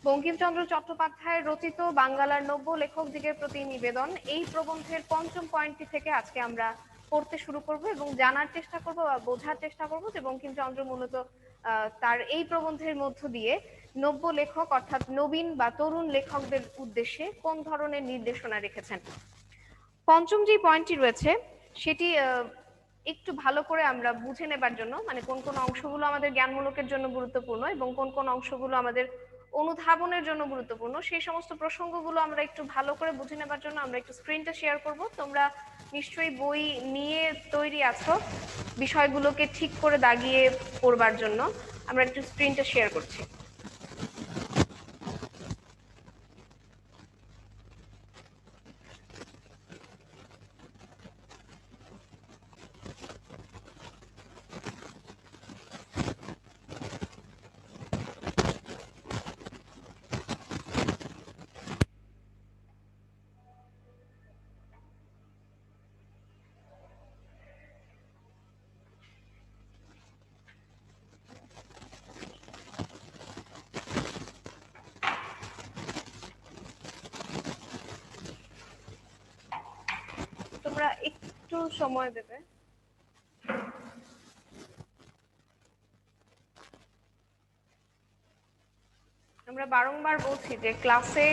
বঙ্কিমচন্দ্র চট্টোপাধ্যায় রচিত বাঙ্গালার নব্য লেখকদিগের প্রতি নিবেদন এই প্রবন্ধের পঞ্চম পয়েন্টটি থেকে আজকে আমরা পড়তে শুরু করব এবং জানার চেষ্টা করব বা বোঝার চেষ্টা করব যে বঙ্কিমচন্দ্র মূলত তার এই প্রবন্ধের মধ্য দিয়ে নব্য লেখক অর্থাৎ নবীন বা তরুণ লেখকদের উদ্দেশ্যে কোন ধরনের নির্দেশনা রেখেছেন। পঞ্চম যে পয়েন্টটি রয়েছে সেটি একটু ভালো করে আমরা বুঝে নেবার জন্য, মানে কোন কোন অংশগুলো আমাদের জ্ঞানমূলকের জন্য গুরুত্বপূর্ণ এবং কোন কোন অংশগুলো আমাদের অনুধাবনের জন্য গুরুত্বপূর্ণ, সেই সমস্ত প্রসঙ্গগুলো আমরা একটু ভালো করে বুঝে নেবার জন্য আমরা একটু স্ক্রিনটা শেয়ার করব। তোমরা নিশ্চয়ই বই নিয়ে তৈরি আছো বিষয়গুলোকে ঠিক করে দাগিয়ে পড়বার জন্য। আমরা একটু স্ক্রিনটা শেয়ার করছি। তোমরা একটু সময় দেবে। আমরা বারংবার বলছি যে ক্লাসে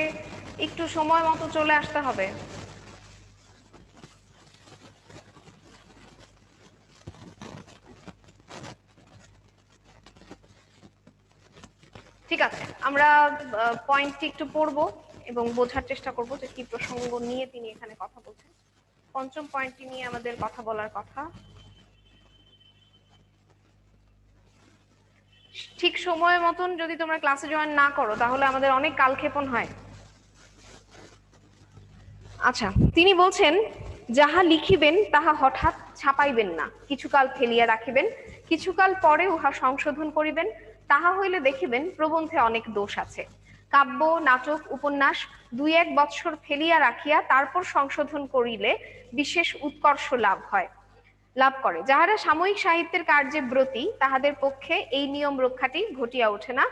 একটু সময় মতো চলে আসতে হবে। ঠিক আছে, আমরা পয়েন্টটি একটু পড়বো এবং বোঝার চেষ্টা করব যে কি প্রসঙ্গ নিয়ে তিনি এখানে কথা বলছেন। পঞ্চম পয়েন্টটি নিয়ে আমাদের কথা বলার কথা। ঠিক সময় মতন যদি তোমরা ক্লাসে জয়েন না করো তাহলে আমাদের অনেক কালক্ষেপণ হয়। আচ্ছা, তিনি বলছেন যাহা লিখিবেন তাহা হঠাৎ ছাপাইবেন না, কিছুকাল ফেলিয়া রাখিবেন, কিছুকাল পরে উহা সংশোধন করিবেন, তাহা হইলে দেখিবেন প্রবন্ধে অনেক দোষ আছে। কাব্য, নাটক, উপন্যাস ২-১ বৎসর ফেলিয়া রাখিয়া তারপর সংশোধন করিলে বিশেষ উৎকর্ষ লাভ করে। যাহারা সাময়িক সাহিত্যের কার্যে ব্রতী তাহাদের পক্ষে এই নিয়ম রক্ষাটি ঘটিয়া ওঠে না,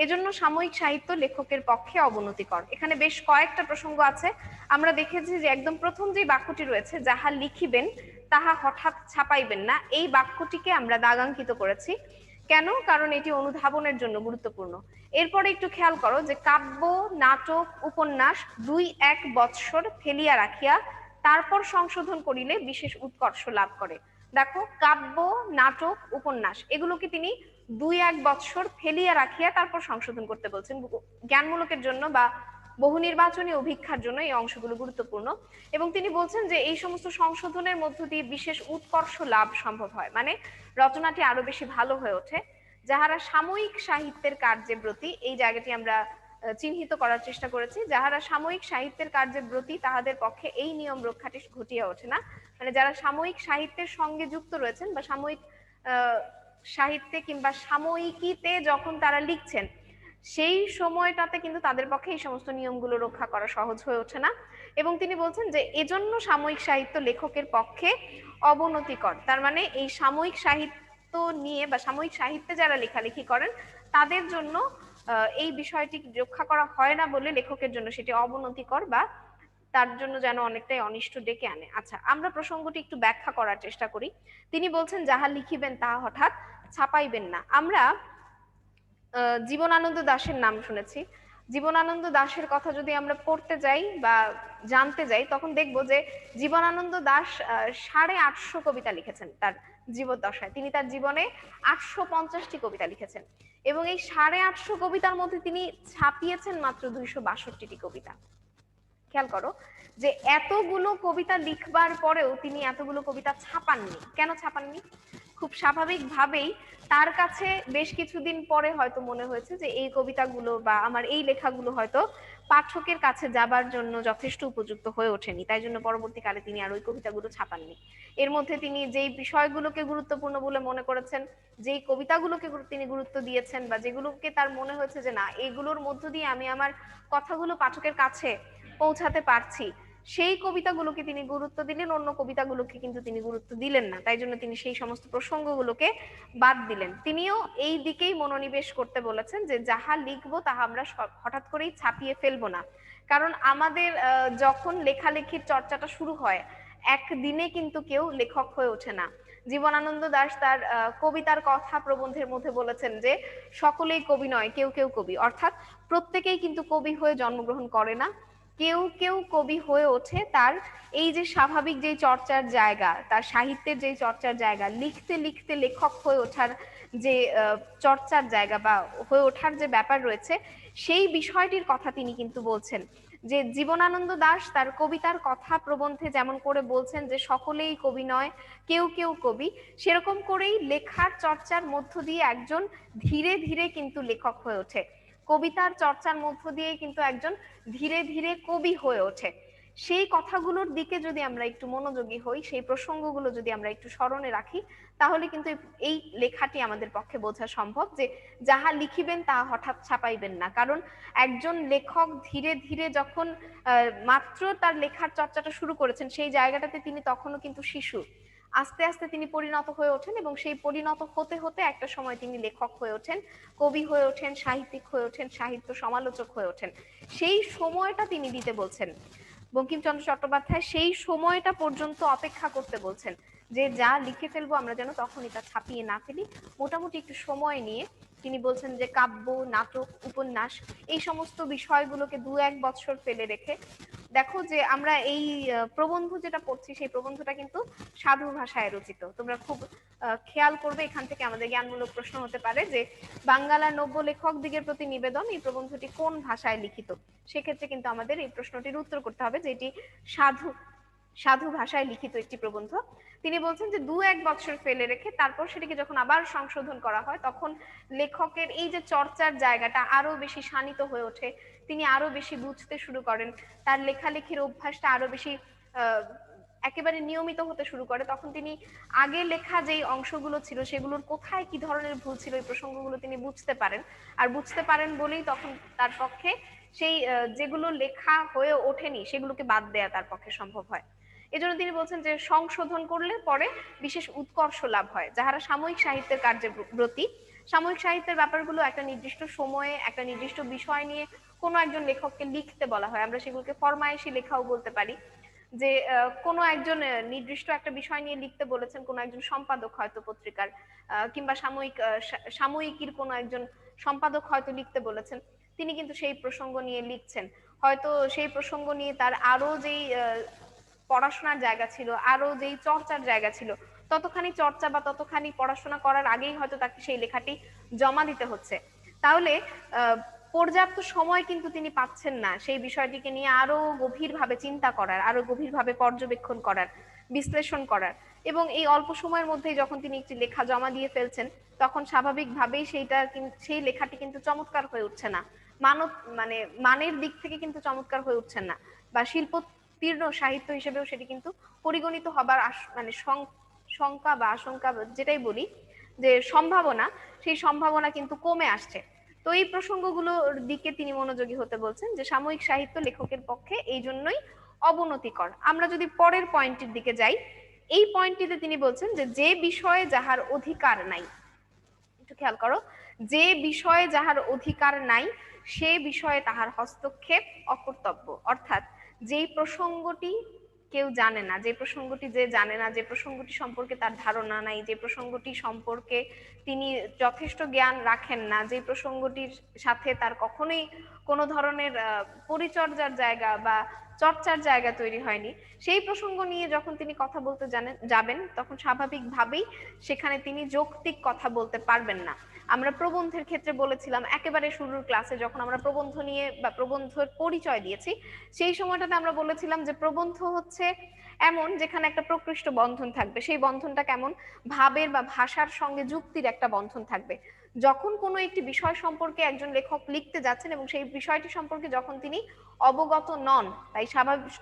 এজন্য সাময়িক সাহিত্য লেখকের পক্ষে অবনতিকর। এখানে বেশ কয়েকটা প্রসঙ্গ আছে। আমরা দেখেছি যে একদম প্রথম যে বাক্যটি রয়েছে, যাহা লিখিবেন তাহা হঠাৎ ছাপাইবেন না, এই বাক্যটিকে আমরা দাগাঙ্কিত করেছি। কেন? কারণ এটি অনুধাবনের জন্য গুরুত্বপূর্ণ। এরপরে একটু খেয়াল করো যে কাব্য, নাটক, উপন্যাস ২-১ বৎসর ফেলিয়া রাখিয়া তারপর সংশোধন করিলে বিশেষ উৎকর্ষ লাভ করে। দেখো, কাব্য, নাটক, উপন্যাস এগুলোকে তিনি ২-১ বৎসর ফেলিয়া রাখিয়া তারপর সংশোধন করতে বলছেন। জ্ঞানমূলকের জন্য বা বহু নির্বাচনী অভিক্ষার জন্য এই অংশগুলো গুরুত্বপূর্ণ। এবং তিনি বলছেন যে এই সমস্ত সংশোধনের মধ্য দিয়ে বিশেষ উৎকর্ষ লাভ সম্ভব হয়, মানে রচনাটি আরো বেশি ভালো হয়ে ওঠে। যাহারা সাময়িক সাহিত্যের কার্যে ব্রতী, এই জায়গাটি আমরা চিহ্নিত করার চেষ্টা করেছি। যাহারা সাময়িক সাহিত্যের কার্যে ব্রতী তাহাদের পক্ষে এই নিয়ম রক্ষাটি ঘটিয়া ওঠে না, মানে যারা সাময়িক সাহিত্যের সঙ্গে যুক্ত রয়েছেন বা সাময়িক সাহিত্যে কিংবা সাময়িকীতে যখন তারা লিখছেন সেই সময়টাতে কিন্তু তাদের পক্ষে এই সমস্ত নিয়মগুলো রক্ষা করা সহজ হয়ে ওঠে না। এবং তিনি বলছেন যে এজন্য সাময়িক সাহিত্য লেখকের পক্ষে অবনতিকর। তার মানে এই সাময়িক সাহিত্য নিয়ে বা সাময়িক সাহিত্যে যারা লেখালেখি করেন তাদের জন্য এই বিষয়টি রক্ষা করা হয় না বলে লেখকের জন্য সেটি অবনতিকর বা তার জন্য যেন অনেকটাই অনিষ্ট ডেকে আনে। আচ্ছা, আমরা প্রসঙ্গটি একটু ব্যাখ্যা করার চেষ্টা করি। তিনি বলছেন যাহা লিখিবেন তাহা হঠাৎ ছাপাইবেন না। আমরা জীবনানন্দ দাশের নাম শুনেছি। জীবনানন্দ দাশের কথা যদি আমরা পড়তে যাই বা জানতে যাই তখন দেখব যে জীবনানন্দ দাশ ৮৫০ কবিতা লিখেছেন তার জীবদ্দশায়। তিনি তার জীবনে ৮৫০টি কবিতা লিখেছেন এবং এই ৮৫০ কবিতার মধ্যে তিনি ছাপিয়েছেন মাত্র ২৬২টি কবিতা। খেয়াল করো যে এতগুলো কবিতা লিখবার পরেও তিনি এতগুলো কবিতা ছাপাননি। কেন ছাপাননি? খুব স্বাভাবিকভাবেই তার কাছে বেশ কিছুদিন পরে হয়তো মনে হয়েছে যে এই কবিতাগুলো বা আমার এই লেখাগুলো হয়তো পাঠকের কাছে যাবার জন্য যথেষ্ট উপযুক্ত হয়ে ওঠেনি, তাই জন্য পরবর্তীকালে তিনি আর ওই কবিতাগুলো ছাপাননি। এর মধ্যে তিনি যেই বিষয়গুলোকে গুরুত্বপূর্ণ বলে মনে করেছেন, যেই কবিতাগুলোকে তিনি গুরুত্ব দিয়েছেন বা যেগুলোকে তার মনে হয়েছে যে না এগুলোর মধ্য দিয়ে আমি আমার কথাগুলো পাঠকের কাছে পৌঁছাতে পারছি, সেই কবিতাগুলোকে তিনি গুরুত্ব দিলেন, অন্য কবিতাগুলোকে কিন্তু তিনি গুরুত্ব দিলেন না। তাই জন্য তিনি সেই সমস্ত প্রসঙ্গগুলোকে বাদ দিলেন। তিনিও এই দিকেই মনোনিবেশ করতে বলেছেন যে যাহা লিখবো তাহা আমরা হঠাৎ করেই ছাপিয়ে ফেলবো না। কারণ আমাদের যখন লেখালেখির চর্চাটা শুরু হয়, একদিনে কিন্তু কেউ লেখক হয়ে ওঠে না। জীবনানন্দ দাশ তার কবিতার কথা প্রবন্ধের মধ্যে বলেছেন যে সকলেই কবি নয়, কেউ কেউ কবি। অর্থাৎ প্রত্যেকেই কিন্তু কবি হয়ে জন্মগ্রহণ করে না, কেউ কেউ কবি হয়ে ওঠে তার এই যে স্বাভাবিক যে চর্চার জায়গা, তার সাহিত্যের যে চর্চার জায়গা, লিখতে লিখতে লেখক হয়ে ওঠার যে চর্চার জায়গা বা হয়ে ওঠার যে ব্যাপার রয়েছে, সেই বিষয়টির কথা তিনি কিন্তু বলছেন। যে জীবনানন্দ দাশ তার কবিতার কথা প্রবন্ধে যেমন করে বলছেন যে সকলেই কবি নয়, কেউ কেউ কবি, সেরকম করেই লেখার চর্চার মধ্য দিয়ে একজন ধীরে ধীরে কিন্তু লেখক হয়ে ওঠে। কবিতার চর্চার মধ্য দিয়ে কিন্তু একজন ধীরে ধীরে কবি হয়ে ওঠে। সেই কথাগুলোর দিকে যদি আমরা একটু মনোযোগী হই, সেই প্রসঙ্গগুলো যদি আমরা একটু স্মরণে রাখি, তাহলে কিন্তু এই লেখাটি আমাদের পক্ষে বোঝা সম্ভব যে যাহা লিখিবেন তাহা হঠাৎ ছাপাইবেন না। কারণ একজন লেখক ধীরে ধীরে যখন মাত্র তার লেখার চর্চাটা শুরু করেছেন, সেই জায়গাটাতে তিনি তখনও কিন্তু শিশু। আস্তে আস্তে তিনি পরিণত হয়ে ওঠেন এবং সেই পরিণত হতে হতে একটা সময় তিনি লেখক হয়ে ওঠেন, কবি হয়ে ওঠেন, সাহিত্যিক হয়ে ওঠেন, সাহিত্য সমালোচক হয়ে ওঠেন। সেই সময়টা তিনি দিতে বলছেন। বঙ্কিমচন্দ্র চট্টোপাধ্যায় সেই সময়টা পর্যন্ত অপেক্ষা করতে বলছেন যে যা লিখে ফেলবো আমরা যেন তখনই তা ছাপিয়ে না ফেলি। মোটামুটি একটু সময় নিয়ে তিনি বলছেন যে কাব্য, নাটক, উপন্যাস এই সমস্ত বিষয়গুলোকে 2-1 বছর ফেলে রেখে, দেখো যে আমরা এই প্রবন্ধ যেটা পড়ছি সেই প্রবন্ধটা কিন্তু সাধু ভাষায় রচিত। তোমরা খুব খেয়াল করবে, এখান থেকে আমাদের জ্ঞানমূলক প্রশ্ন হতে পারে যে বাঙ্গালা নব্য লেখক দিগের প্রতি নিবেদন, এই প্রবন্ধটি কোন ভাষায় লিখিত? সেক্ষেত্রে কিন্তু আমাদের এই প্রশ্নটির উত্তর করতে হবে যে এটি সাধু ভাষায় লিখিত একটি প্রবন্ধ। তিনি বলছেন যে 2-1 বছর ফেলে রেখে তারপর সেটিকে যখন আবার সংশোধন করা হয়, তখন লেখকের এই যে চর্চার জায়গাটা আরো বেশি শানিত হয়ে ওঠে, তিনি আরো বেশি বুঝতে শুরু করেন, তার লেখালেখির অভ্যাসটা আরো বেশি একেবারে নিয়মিত হতে শুরু করে। তখন তিনি আগে লেখা যেই অংশগুলো ছিল সেগুলোর কোথায় কি ধরনের ভুল ছিল এই প্রসঙ্গগুলো তিনি বুঝতে পারেন। আর বুঝতে পারেন বলেই তখন তার পক্ষে সেই যেগুলো লেখা হয়ে ওঠেনি সেগুলোকে বাদ দেয়া তার পক্ষে সম্ভব হয়। এজন্য তিনি বলছেন যে সংশোধন করলে পরে বিশেষ উৎকর্ষ লাভ হয়। যাহারা সাময়িক সাহিত্যের কার্যে ব্রতী, সাময়িক সাহিত্যের ব্যাপারগুলো একটা নির্দিষ্ট সময়ে একটা নির্দিষ্ট বিষয় নিয়ে কোনো একজন লেখককে লিখতে বলা হয়। আমরা সেগুলোকে ফরমায়েশি লেখাও বলতে পারি। যে কোনো একজন নির্দিষ্ট একটা বিষয় নিয়ে লিখতে বলেছেন কোনো একজন সম্পাদক, হয়তো পত্রিকার কিংবা সাময়িকীর কোনো একজন সম্পাদক হয়তো লিখতে বলেছেন, তিনি কিন্তু সেই প্রসঙ্গ নিয়ে লিখছেন। হয়তো সেই প্রসঙ্গ নিয়ে তার আরো যেই পড়াশোনার জায়গা ছিল, আরো যেই চর্চার জায়গা ছিল, ততখানি চর্চা বা ততখানি পড়াশোনা করার আগেই হয়তো তাকে সেই লেখাটি জমা দিতে হচ্ছে। তাহলে পর্যাপ্ত সময় কিন্তু তিনি পাচ্ছেন না সেই বিষয়টিকে নিয়ে আরো গভীরভাবে চিন্তা করার, আরো গভীরভাবে পর্যবেক্ষণ করার, বিশ্লেষণ করার। এবং এই অল্প সময়ের মধ্যেই যখন তিনি একটি লেখা জমা দিয়ে ফেলছেন, তখন স্বাভাবিকভাবেই সেই লেখাটি কিন্তু চমৎকার হয়ে উঠছে না, মানের দিক থেকে কিন্তু চমৎকার হয়ে উঠছেন না, বা শিল্পোত্তীর্ণ সাহিত্য হিসেবেও সেটি কিন্তু পরিগণিত হবার শঙ্কা বা আশঙ্কা, যেটাই বলি যে সম্ভাবনা, সেই সম্ভাবনা কিন্তু কমে আসছে। তো এই প্রসঙ্গগুলোর দিকে তিনি মনোযোগী হতে বলছেন যে সাময়িক সাহিত্য লেখকের পক্ষে এই জন্যই অবনতিকর। আমরা যদি পরের পয়েন্টের দিকে যাই, এই পয়েন্টটিতে তিনি বলছেন যে যে বিষয়ে যাহার অধিকার নাই, একটু খেয়াল করো, যে বিষয়ে যাহার অধিকার নাই সে বিষয়ে তাহার হস্তক্ষেপ অকর্তব্য। অর্থাৎ যেই প্রসঙ্গটি কেউ জানে না, যে প্রসঙ্গটি যে জানে না, যে প্রসঙ্গটি সম্পর্কে তার ধারণা নাই, যে প্রসঙ্গটি সম্পর্কে তিনি যথেষ্ট জ্ঞান রাখেন না, যে প্রসঙ্গটির সাথে তার কখনোই কোনো ধরনের পরিচর্যার জায়গা বা চর্চার জায়গা তৈরি হয়নি, সেই প্রসঙ্গ নিয়ে যখন তিনি কথা বলতে যাবেন, তখন স্বাভাবিকভাবেই সেখানে তিনি যৌক্তিক কথা বলতে পারবেন না। আমরা প্রবন্ধের ক্ষেত্রে বলেছিলাম একেবারে শুরুর ক্লাসে, যখন আমরা প্রবন্ধ নিয়ে বা প্রবন্ধের পরিচয় দিয়েছি, সেই সময়টাতে আমরা বলেছিলাম যে প্রবন্ধ হচ্ছে এমন যেখানে একটা প্রকৃষ্ট বন্ধন থাকবে। সেই বন্ধনটা কেমন? ভাবের বা ভাষার সঙ্গে যুক্তির একটা বন্ধন থাকবে। যখন কোনো একটি বিষয় সম্পর্কে একজন লেখক লিখতে যাচ্ছেন এবং সেই বিষয়টি সম্পর্কে যখন তিনি অবগত নন, তাই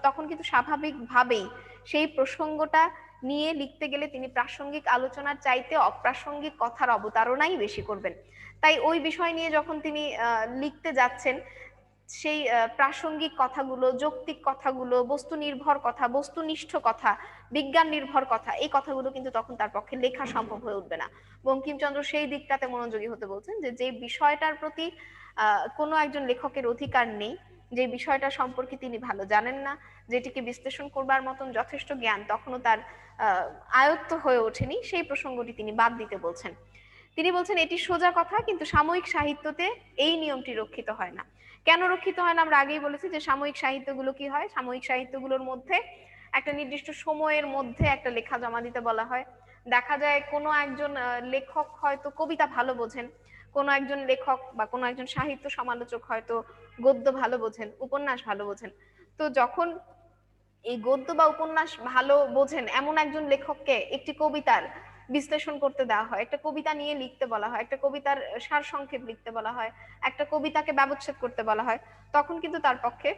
তখন কিন্তু স্বাভাবিকভাবেই সেই প্রসঙ্গটা নিয়ে লিখতে গেলে তিনি প্রাসঙ্গিক আলোচনার চাইতে অপ্রাসঙ্গিক কথার অবতারণাই বেশি করবেন। তাই ওই বিষয় নিয়ে যখন তিনি লিখতে যাচ্ছেন, সেই প্রাসঙ্গিক কথাগুলো, যৌক্তিক কথাগুলো, বস্তু নির্ভর কথা, বস্তুনিষ্ঠ কথা, বিজ্ঞান নির্ভর কথা, এই কথাগুলো কিন্তু তখন তার পক্ষে লেখা সম্ভব হয়ে উঠবে না। বঙ্কিমচন্দ্র সেই দিকটাতে মনোযোগী হতে বলছেন যে যে বিষয়টার প্রতি কোনো একজন লেখকের অধিকার নেই, যে বিষয়টা সম্পর্কে তিনি ভালো জানেন না, যেটিকে বিশ্লেষণ করবার মতন যথেষ্ট জ্ঞান তখনও তার আয়ত্ত হয়ে ওঠেনি, সেই প্রসঙ্গটি তিনি বাদ দিতে বলছেন। তিনি বলছেন এটি সোজা কথা, কিন্তু সাময়িক সাহিত্যতে এই নিয়মটি রক্ষিত হয় না। কেন রক্ষিত হয় না আমরা আগেই বলেছি যে সাময়িক সাহিত্যগুলো কি হয়, সাময়িক সাহিত্যগুলোর মধ্যে একটা নির্দিষ্ট সময়ের মধ্যে একটা লেখা জমা দিতে বলা হয়। দেখা যায় কোনো একজন লেখক হয়তো কবিতা ভালো বোঝেন, কোনো একজন লেখক বা কোনো একজন সাহিত্য সমালোচক হয়তো গদ্য ভালো বোঝেন, উপন্যাস ভালো বোঝেন। তো যখন এই গদ্য বা উপন্যাস ভালো বোঝেন এমন একজন লেখককে একটি কবিতার বিশ্লেষণ করতে দেওয়া হয়, একটা কবিতা নিয়ে লিখতে বলা হয়, একটা কবিতার সারসংক্ষেপ লিখতে বলা হয়, একটা কবিতাকে ব্যবচ্ছেদ করতে বলা হয়, তখন কিন্তু তার পক্ষে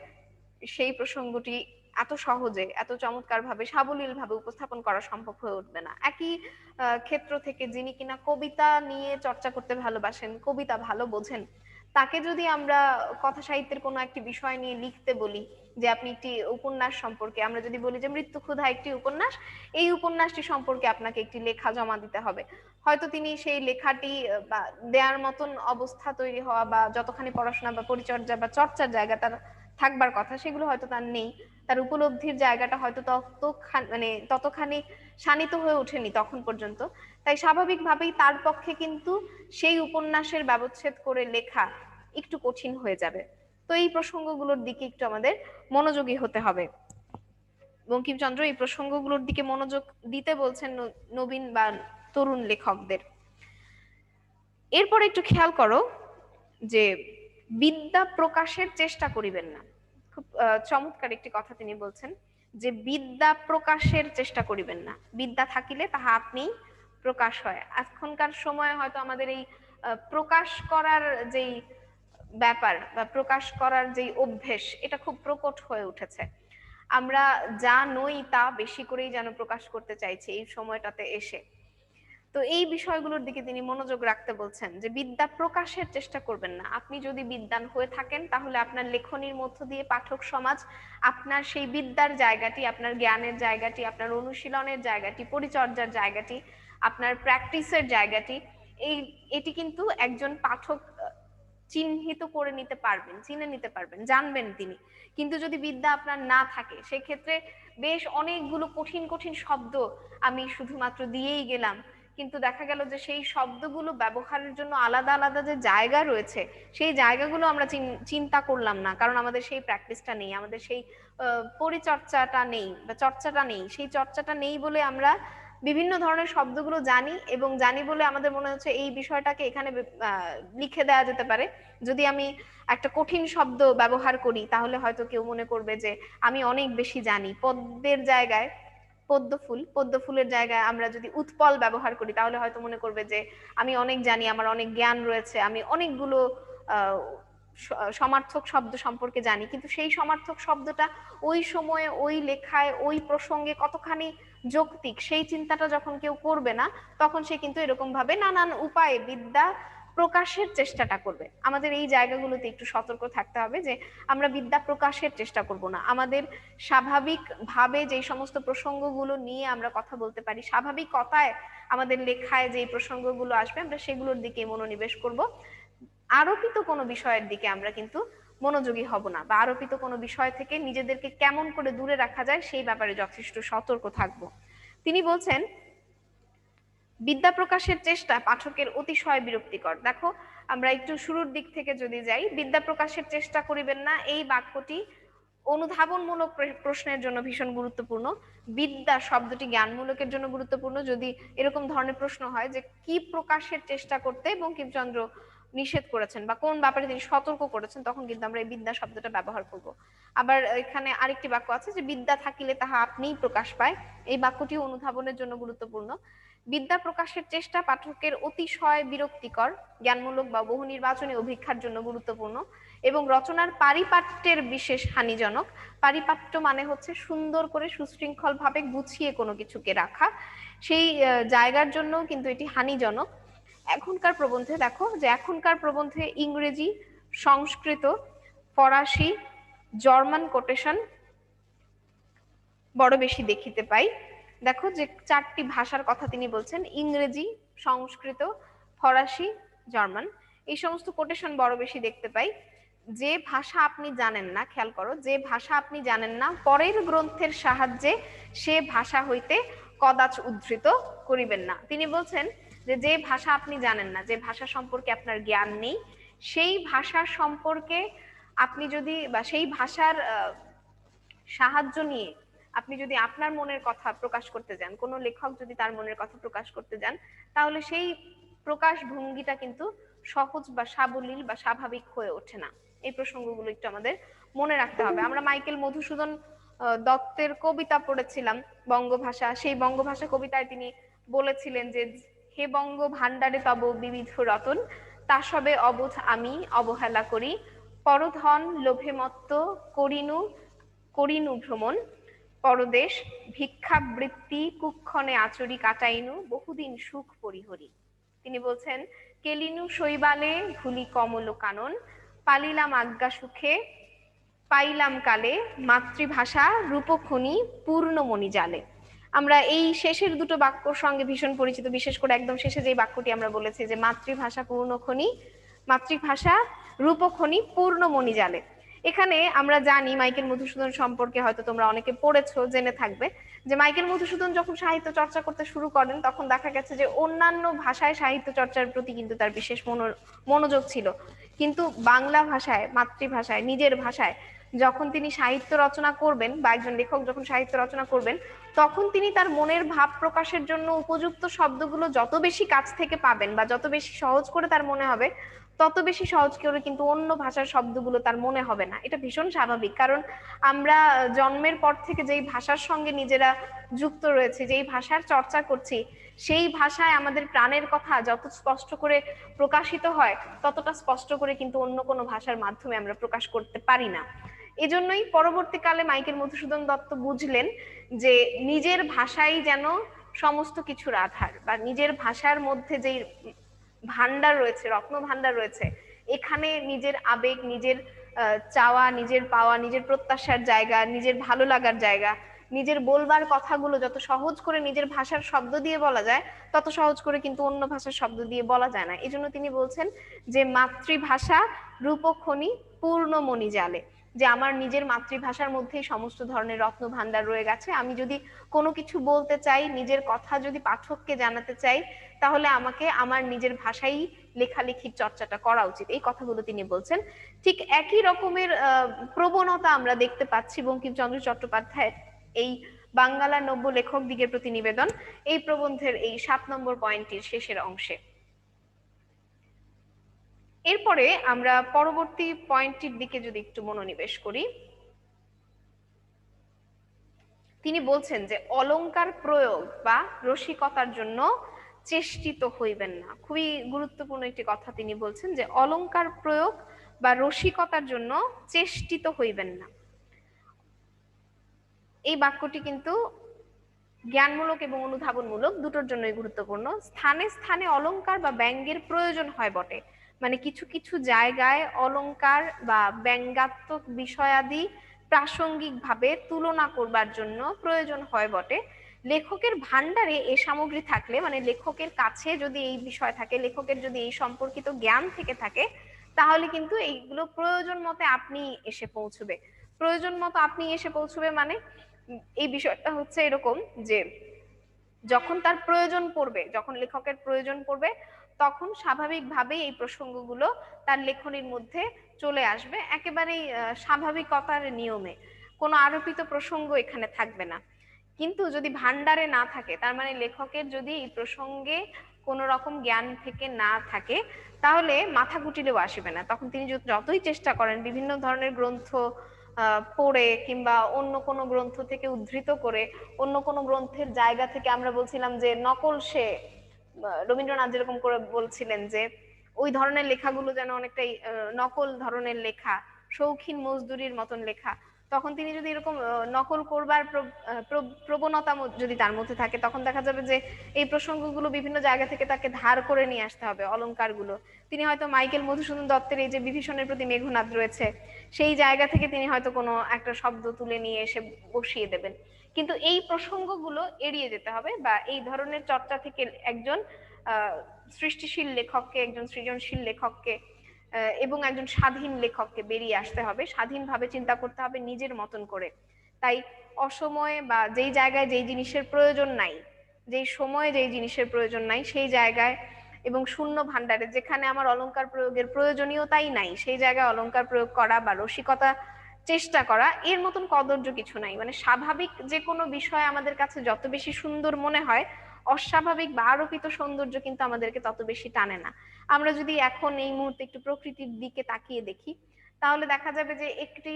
সেই প্রসঙ্গটি এত সহজে, এত চমৎকার ভাবে, সাবলীল ভাবে উপস্থাপন করা সম্ভব হয়ে উঠবে না। একই ক্ষেত্র থেকে যিনি কিনা কবিতা নিয়ে চর্চা করতে ভালোবাসেন, কবিতা ভালো বোঝেন, তাকে যদি আমরা কথা সাহিত্যের কোনো একটি বিষয় নিয়ে লিখতে বলি, যে আপনি একটি উপন্যাস সম্পর্কে, আমরা যদি বলি যে মৃত্যু ক্ষুধা একটি উপন্যাস, এই উপন্যাসটি সম্পর্কে আপনাকে একটি লেখা জমা দিতে হবে, হয়তো তিনি সেই লেখাটি বা দেওয়ার মতন অবস্থা তৈরি হওয়া বা যতখানি পড়াশোনা বা পরিচর্যা বা চর্চার জায়গা তার থাকবার কথা সেগুলো হয়তো তার নেই, তার উপলব্ধির জায়গাটা হয়তো ততখানি শানিত হয়ে ওঠেনি তখন পর্যন্ত। তাই স্বাভাবিকভাবেই তার পক্ষে কিন্তু সেই উপন্যাসের ব্যবচ্ছেদ করে লেখা একটু কঠিন হয়ে যাবে। তো এই প্রসঙ্গগুলোর দিকে একটু আমাদের মনোযোগী হতে হবে। বঙ্কিমচন্দ্র এই প্রসঙ্গগুলোর দিকে মনোযোগ দিতে বলছেন নবীন বা তরুণ লেখকদের। এরপর একটু খেয়াল করো যে বিদ্যা প্রকাশের চেষ্টা করিবেন না। খুব চমৎকার একটি কথা তিনি বলছেন যে বিদ্যা প্রকাশের চেষ্টা করিবেন না, বিদ্যা থাকিলে তাহা আপনি প্রকাশ হয়। এখনকার সময় হয়তো আমাদের এই প্রকাশ করার যেই ব্যাপার বা প্রকাশ করার যেই অভ্যেস, এটা খুব প্রকট হয়ে উঠেছে। আমরা যা নই তা বেশি করেই যেন প্রকাশ করতে চাইছি এই সময়টাতে এসে। তো এই বিষয়গুলোর দিকে তিনি মনোযোগ রাখতে বলছেন যে বিদ্যা প্রকাশের চেষ্টা করবেন না। আপনি যদি বিদ্বান হয়ে থাকেন তাহলে আপনার লেখনীর মধ্য দিয়ে পাঠক সমাজ আপনার সেই বিদ্যার জায়গাটি, আপনার জ্ঞানের জায়গাটি, আপনার অনুশীলনের জায়গাটি, পরিচর্যার জায়গাটি, আপনার প্র্যাকটিসের জায়গাটি, এটি কিন্তু একজন পাঠক চিহ্নিত করে নিতে পারবেন, চিনে নিতে পারবেন, জানবেন তিনি। কিন্তু যদি বিদ্যা আপনার না থাকে সেক্ষেত্রে বেশ অনেকগুলো কঠিন কঠিন শব্দ আমি শুধুমাত্র দিয়েই গেলাম, কিন্তু দেখা গেল যে সেই শব্দগুলো ব্যবহারের জন্য আলাদা আলাদা যে জায়গা রয়েছে সেই জায়গাগুলো আমরা চিন্তা করলাম না, কারণ আমাদের সেই প্র্যাকটিসটা নেই, আমাদের সেই পরিচর্চাটা নেই বা চর্চাটা নেই। সেই চর্চাটা নেই বলে আমরা বিভিন্ন ধরনের শব্দগুলো জানি, এবং জানি বলে আমাদের মনে হচ্ছে এই বিষয়টাকে এখানে লিখে দেওয়া যেতে পারে। যদি আমি একটা কঠিন শব্দ ব্যবহার করি তাহলে হয়তো কেউ মনে করবে যে আমি অনেক বেশি জানি। পদ্মের জায়গায় পদ্ম ফুল, পদ্ম ফুলের জায়গায় আমরা যদি উৎপল ব্যবহার করি তাহলে হয়তো মনে করবে যে আমি অনেক জানি, আমার অনেক জ্ঞান রয়েছে, আমি অনেকগুলো আহ সমার্থক শব্দ সম্পর্কে জানি। কিন্তু সেই সমার্থক শব্দটা ওই সময়ে, ওই লেখায়, ওই প্রসঙ্গে কতখানি যৌক্তিক সেই চিন্তাটা যখন কেউ করবে না, তখন সে কিন্তু এরকম ভাবে নানান উপায়ে বিদ্যা প্রকাশের চেষ্টাটা করবে। আমাদের এই জায়গাগুলোতে একটু সতর্ক থাকতে হবে যে আমরা বিদ্যা প্রকাশের চেষ্টা করব না। আমাদের স্বাভাবিক ভাবে যে সমস্ত প্রসঙ্গগুলো নিয়ে আমরা কথা বলতে পারি, স্বাভাবিক কথায় আমাদের লেখায় যে প্রসঙ্গগুলো আসবে আমরা সেগুলোর দিকে মনোনিবেশ করব। আরোপিত কোনো বিষয়ের দিকে আমরা কিন্তু মনোযোগী হব না, বা আরোপিত কোনো বিষয় থেকে নিজেদেরকে কেমন করে দূরে রাখা যায় সেই ব্যাপারে যথেষ্ট সতর্ক থাকব। তিনি বলছেন বিদ্যা প্রকাশের চেষ্টা পাঠকের অতিশয় বিরক্তিকর। দেখো আমরা একটু শুরুর দিক থেকে যদি যাই, বিদ্যা প্রকাশের চেষ্টা করিবেন না এই বাক্যটি অনুধাবনমূলক প্রশ্নের জন্য ভীষণ গুরুত্বপূর্ণ। বিদ্যা শব্দটি জ্ঞানমূলকের জন্য গুরুত্বপূর্ণ। যদি এরকম ধরনের প্রশ্ন হয় যে কি প্রকাশের চেষ্টা করতে বঙ্কিমচন্দ্র নিষেধ করেছেন বা কোন ব্যাপারে তিনি সতর্ক করেছেন, তখন কিন্তু আমরা এই বিদ্যা শব্দটা ব্যবহার করব। আবার এখানে আরেকটি বাক্য আছে যে বিদ্যা থাকিলে তাহা আপনিই প্রকাশ পায়, এই বাক্যটি অনুধাবনের জন্য গুরুত্বপূর্ণ। বিদ্যা প্রকাশের চেষ্টা পাঠকের অতিশয় বিরক্তিকর, জ্ঞানমূলক বা বহু নির্বাচনী অভিক্ষার জন্য গুরুত্বপূর্ণ এবং রচনার পারিপাট্যের বিশেষ হানিজনক। পারিপাট্য মানে হচ্ছে সুন্দর করে সুশৃঙ্খল ভাবে গুছিয়ে কোনো কিছুকে রাখা, সেই জায়গার জন্য কিন্তু এটি হানিজনক। এখনকার প্রবন্ধে দেখো যে এখনকার প্রবন্ধে ইংরেজি, সংস্কৃত, ফরাসি, জার্মান কোটেশন বড় বেশি দেখিতে পাই। দেখো যে 4টি ভাষার কথা তিনি বলছেন, ইংরেজি, সংস্কৃত, ফরাসি, জার্মান, এই সমস্ত কোটেশন বড় বেশি দেখতে পাই। যে ভাষা আপনি জানেন না, খেয়াল করো, যে ভাষা আপনি জানেন না পরের গ্রন্থের সাহায্যে সে ভাষা হইতে কদাচ উদ্ধৃত করিবেন না। তিনি বলছেন যে যে ভাষা আপনি জানেন না, যে ভাষা সম্পর্কে আপনার জ্ঞান নেই, সেই ভাষার সম্পর্কে আপনি যদি বা সেই ভাষার সাহায্য নিয়ে আপনি যদি আপনার মনের কথা প্রকাশ করতে যান, কোনো লেখক যদি তার মনের কথা প্রকাশ করতে যান, তাহলে সেই প্রকাশ ভঙ্গিটা কিন্তু সহজ বা সাবলীল বা স্বাভাবিক হয়ে ওঠে না। এই প্রসঙ্গগুলো একটু আমাদের মনে রাখতে হবে। আমরা মাইকেল মধুসূদন দত্তের কবিতা পড়েছিলাম বঙ্গভাষা, সেই বঙ্গভাষা কবিতায় তিনি বলেছিলেন যে হে বঙ্গ ভাণ্ডারে তব বিবিধ রতন, তা সবে অবোধ আমি অবহেলা করি, পরধন লোভে মত্ত করিনু করিনু ভ্রমণ, পরদেশ ভিক্ষাবৃত্তি কুক্ষণে আচরি কাটাইনু, বহুদিন সুখ পরিহরি। তিনি বলছেন কেলিনু শৈবালে ভুলি কমল কানন, পালিলাম আজ্ঞা সুখে পাইলাম কালে, মাতৃভাষা রূপখনি পূর্ণমণি জালে। আমরা এই শেষের দুটো বাক্যর সঙ্গে ভীষণ পরিচিত, বিশেষ করে একদম শেষে যে বাক্যটি আমরা বলেছি যে মাতৃভাষা পূর্ণখনি, মাতৃভাষা রূপখনি পূর্ণমণি জালে। এখানে আমরা জানি মাইকেল মধুসূদন সম্পর্কে হয়তো তোমরা অনেকে পড়েছো, জেনে থাকবে যে মাইকেল মধুসূদন যখন সাহিত্য চর্চা করতে শুরু করেন তখন দেখা গেছে যে অন্যান্য ভাষায় সাহিত্য চর্চার প্রতি কিন্তু তার বিশেষ মনোযোগ ছিল, কিন্তু বাংলা ভাষায়, মাতৃভাষায়, নিজের ভাষায় যখন তিনি সাহিত্য রচনা করবেন বা একজন লেখক যখন সাহিত্য রচনা করবেন, তখন তিনি তার মনের ভাব প্রকাশের জন্য উপযুক্ত শব্দগুলো যত বেশি কাছ থেকে পাবেন বা যত বেশি সহজ করে তার মনে হবে, তত বেশি সহজ করে কিন্তু অন্য ভাষার শব্দগুলো তার মনে হবে না। এটা ভীষণ স্বাভাবিক, কারণ আমরা জন্মের পর থেকে যেই ভাষার সঙ্গে নিজেরা যুক্ত রয়েছে, যেই ভাষার চর্চা করছি, সেই ভাষায় আমাদের প্রাণের কথা যত স্পষ্ট করে প্রকাশিত হয়, ততটা স্পষ্ট করে কিন্তু অন্য কোনো ভাষার মাধ্যমে আমরা প্রকাশ করতে পারি না। এজন্যই পরবর্তীকালে মাইকেল মধুসূদন দত্ত বুঝলেন যে নিজের ভাষাই যেন সমস্ত কিছুর আধার, বা নিজের ভাষার মধ্যে যেই ভান্ডার রয়েছে, রত্ন ভান্ডার রয়েছে, এখানে নিজের আবেগ, নিজের চাওয়া, নিজের পাওয়া, নিজের প্রত্যাশার জায়গা, নিজের ভালো লাগার জায়গা, নিজের বলবার কথাগুলো যত সহজ করে নিজের ভাষার শব্দ দিয়ে বলা যায়, তত সহজ করে কিন্তু অন্য ভাষার শব্দ দিয়ে বলা যায় না। এই জন্য তিনি বলছেন যে মাতৃভাষা রূপখনি পূর্ণমণি জালে, যে আমার নিজের মাতৃভাষার মধ্যেই সমস্ত ধরনের রত্ন ভান্ডার রয়ে গেছে। আমি যদি কোনো কিছু বলতে চাই, নিজের কথা যদি পাঠককে জানাতে চাই, তাহলে আমাকে আমার নিজের ভাষাই লেখালেখির চর্চাটা করা উচিত। এই কথাগুলো তিনি বলছেন। ঠিক একই রকমের প্রবণতা আমরা দেখতে পাচ্ছি বঙ্কিমচন্দ্র চট্টোপাধ্যায়ের এই বাঙ্গালা নব্য লেখক দিগের প্রতি নিবেদন, এই প্রবন্ধের এই 7 নম্বর পয়েন্টটির শেষের অংশে। এরপরে আমরা পরবর্তী পয়েন্টটির দিকে যদি একটু মনোনিবেশ করি, তিনি বলছেন যে অলংকার প্রয়োগ বা রসিকতার জন্য চেষ্টিত হইবেন না। খুবই গুরুত্বপূর্ণ একটি কথা তিনি বলছেন যে অলংকার প্রয়োগ বা রসিকতার জন্য চেষ্টিত হইবেন না। এই বাক্যটি কিন্তু জ্ঞানমূলক এবং অনুধাবনমূলক দুটোর জন্যই গুরুত্বপূর্ণ। স্থানে স্থানে অলংকার বা ব্যঙ্গের প্রয়োজন হয় বটে, মানে কিছু কিছু জায়গায় অলংকার বা ব্যঙ্গাত্মক বিষয়াদি প্রাসঙ্গিকভাবে তুলনা করবার জন্য প্রয়োজন হয় বটে। লেখকের ভান্ডারে এ সামগ্রী থাকলে, মানে লেখকের কাছে যদি এই বিষয় থাকে, লেখকের যদি এই সম্পর্কিত জ্ঞান থেকে থাকে, তাহলে কিন্তু এইগুলো প্রয়োজন মতে আপনি এসে পৌঁছবে। প্রয়োজন মতো আপনি এসে পৌঁছবে মানে এই বিষয়টা হচ্ছে এরকম যে যখন তার প্রয়োজন পড়বে, যখন লেখকের প্রয়োজন পড়বে, তখন স্বাভাবিকভাবেই এই প্রসঙ্গগুলো তার লেখনীর মধ্যে চলে আসবে, একেবারেই স্বাভাবিকতার নিয়মে। কোনো আরোপিত প্রসঙ্গ এখানে থাকবে না। কিন্তু যদি ভান্ডারে না থাকে, তার মানে লেখকের যদি এই প্রসঙ্গে কোনো রকম জ্ঞান থেকে না থাকে, তাহলে মাথা কুটিলেও আসবে না। তখন তিনি যতই চেষ্টা করেন বিভিন্ন ধরনের গ্রন্থ পড়ে কিংবা অন্য কোনো গ্রন্থ থেকে উদ্ধৃত করে, অন্য কোনো গ্রন্থের জায়গা থেকে, আমরা বলছিলাম যে নকল, সে রবীন্দ্রনাথ যেরকম করে বলছিলেন যে ওই ধরনের লেখাগুলো যেন অনেকটাই নকল ধরনের লেখা, শৌখিন মজদুরির মতন লেখা। তখন তিনি যদি এরকম নকল করবার প্রবণতা যদি তার মধ্যে থাকে, তখন দেখা যাবে যে এই প্রসঙ্গগুলো বিভিন্ন জায়গা থেকে তাকে ধার করে নিয়ে আসতে হবে, অলংকারগুলো। তিনি হয়তো মাইকেল মধুসূদন দত্তের এই যে বিভীষণের প্রতি মেঘনাদ রয়েছে, সেই জায়গা থেকে তিনি হয়তো কোনো একটা শব্দ তুলে নিয়ে এসে বসিয়ে দেবেন। কিন্তু এই প্রসঙ্গগুলো এড়িয়ে যেতে হবে, বা এই ধরনের চর্চা থেকে একজন সৃষ্টিশীল লেখককে, একজন সৃজনশীল লেখককে এবং একজন স্বাধীন লেখককে বেরিয়ে আসতে হবে, স্বাধীনভাবে চিন্তা করতে হবে নিজের মতন করে। তাই অসময়ে বা যেই জায়গায় যেই জিনিসের প্রয়োজন নাই, যেই সময়ে যেই জিনিসের প্রয়োজন নাই, সেই জায়গায় এবং শূন্য ভান্ডারে যেখানে আমার অলংকার প্রয়োগের প্রয়োজনীয়তাই নাই, সেই জায়গায় অলংকার প্রয়োগ করা বা রসিকতা চেষ্টা করা, এর মতন কদর্য কিছু নাই। মানে স্বাভাবিক যে কোনো বিষয় আমাদের কাছে যত বেশি সুন্দর মনে হয়, অস্বাভাবিক বা আরোপিত সৌন্দর্য কিন্তু আমাদেরকে তত বেশি টানে না। আমরা যদি এখন এই মুহূর্তে একটু প্রকৃতির দিকে তাকিয়ে দেখি, তাহলে দেখা যাবে যে একটি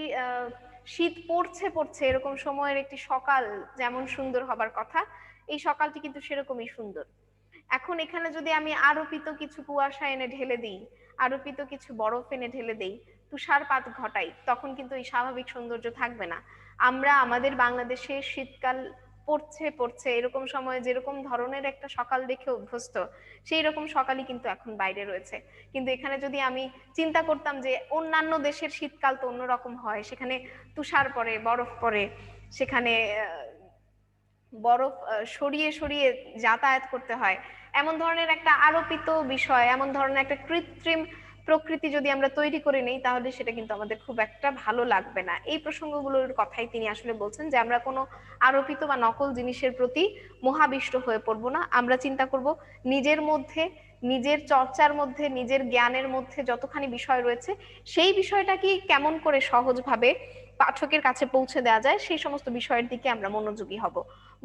শীত পড়ছে পড়ছে এরকম সময়ের একটি সকাল যেমন সুন্দর হবার কথা, এই সকালটি কিন্তু সেরকমই সুন্দর। এখন এখানে যদি আমি আরোপিত কিছু কুয়াশা এনে ঢেলে দিই, আরোপিত কিছু বরফ এনে ঢেলে দিই, তুষারপাত ঘটাই, তখন কিন্তু এই স্বাভাবিক সৌন্দর্য থাকবে না। আমরা আমাদের বাংলাদেশে শীতকাল পড়ছে পড়ছে এরকম সময় যেরকম ধরনের একটা সকাল দেখে অভ্যস্ত, সেই রকম সকালই কিন্তু এখন বাইরে রয়েছে। কিন্তু এখানে যদি আমি চিন্তা করতাম যে অন্যান্য দেশের শীতকাল তো অন্যরকম হয়, সেখানে তুষার পড়ে, বরফ পড়ে, সেখানে বরফ সরিয়ে সরিয়ে যাতায়াত করতে হয়, এমন ধরনের একটা আরোপিত বিষয়, এমন ধরনের একটা কৃত্রিম প্রকৃতি যদি আমরা তৈরি করে নেই, তাহলে সেটা কিন্তু আমাদের খুব একটা ভালো লাগবে না। এই প্রসঙ্গগুলোর কথাই তিনি আসলে বলছেন, যে আমরা কোনো আরোপিত বা নকল জিনিসের প্রতি মোহাবিষ্ট হয়ে পড়বো না। আমরা চিন্তা করব নিজের মধ্যে, নিজের চর্চার মধ্যে, নিজের জ্ঞানের মধ্যে যতখানি বিষয় রয়েছে, সেই বিষয়টাকে কেমন করে সহজভাবে পাঠকের কাছে পৌঁছে দেওয়া যায়, সেই সমস্ত বিষয়ের দিকে আমরা মনোযোগী হব।